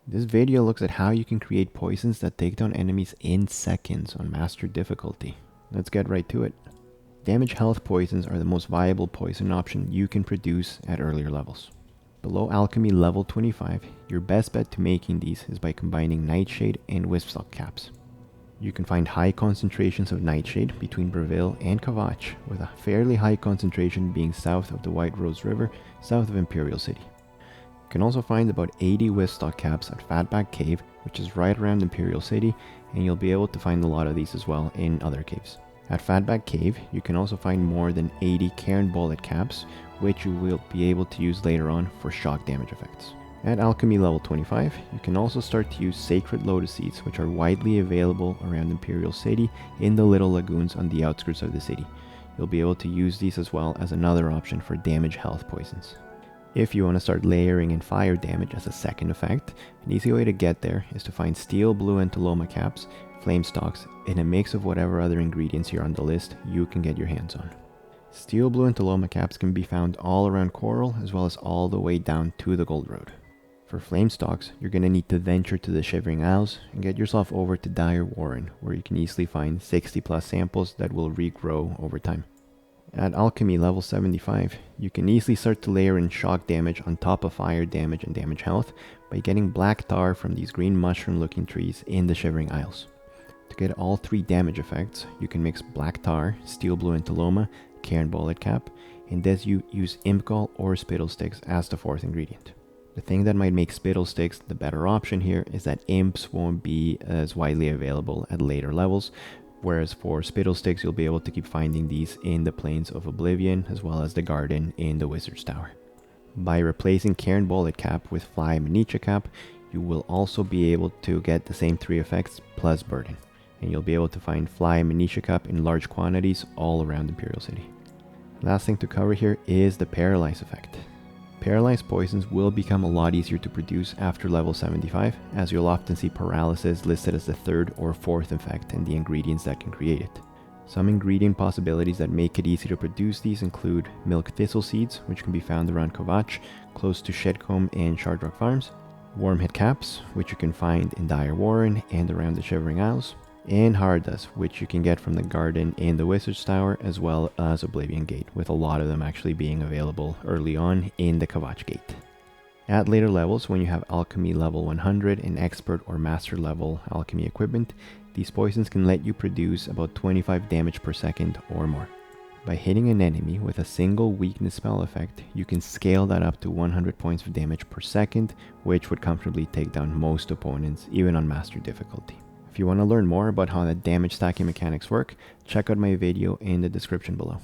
This video looks at how you can create poisons that take down enemies in seconds on Master difficulty. Let's get right to it. Damage health poisons are the most viable poison option you can produce at earlier levels. Below alchemy level 25, your best bet to making these is by combining nightshade and whipstock caps. You can find high concentrations of nightshade between Breville and Kavach, with a fairly high concentration being south of the White Rose River, south of Imperial City. You can also find about 80 whipstock caps at Fatback Cave, which is right around Imperial City, and you'll be able to find a lot of these as well in other caves. At Fatback Cave, you can also find more than 80 Cairn Bullet caps, which you will be able to use later on for shock damage effects. At Alchemy level 25, you can also start to use Sacred Lotus Seeds, which are widely available around Imperial City in the little lagoons on the outskirts of the city. You'll be able to use these as well as another option for damage health poisons. If you want to start layering in fire damage as a second effect, an easy way to get there is to find Steel Blue Entoloma caps, flame stalks, and a mix of whatever other ingredients here on the list you can get your hands on. Steel Blue Entoloma caps can be found all around Coral as well as all the way down to the Gold Road. For flame stalks, you're going to need to venture to the Shivering Isles and get yourself over to Dire Warren, where you can easily find 60 plus samples that will regrow over time. At Alchemy level 75, you can easily start to layer in shock damage on top of fire damage and damage health by getting black tar from these green mushroom looking trees in the Shivering Isles. To get all three damage effects, you can mix black tar, Steel Blue Entoloma, Cairn Bullet cap, and then you use Imp or Spittle Sticks as the fourth ingredient. The thing that might make Spittle Sticks the better option here is that Imps won't be as widely available at later levels, whereas for Spittle Sticks you'll be able to keep finding these in the Plains of Oblivion as well as the garden in the Wizard's Tower. By replacing Cairn Bullet cap with Fly Manicha cap, you will also be able to get the same three effects plus Burden, and you'll be able to find Fly Manicha cap in large quantities all around Imperial City. Last thing to cover here is the Paralyze effect. Paralyze poisons will become a lot easier to produce after level 75, as you'll often see Paralysis listed as the third or fourth effect in the ingredients that can create it. Some ingredient possibilities that make it easy to produce these include Milk Thistle Seeds, which can be found around Kavach, close to Shedcombe and Shardrock Farms, Wormhead Caps, which you can find in Dire Warren and around the Shivering Isles, and Hardus, which you can get from the garden in the Wizard's Tower as well as Oblivion Gate, with a lot of them actually being available early on in the Kavach Gate. At later levels, when you have Alchemy level 100 and Expert or Master level Alchemy equipment, these poisons can let you produce about 25 damage per second or more. By hitting an enemy with a single weakness spell effect, you can scale that up to 100 points of damage per second, which would comfortably take down most opponents, even on Master difficulty. If you want to learn more about how the damage stacking mechanics work, check out my video in the description below.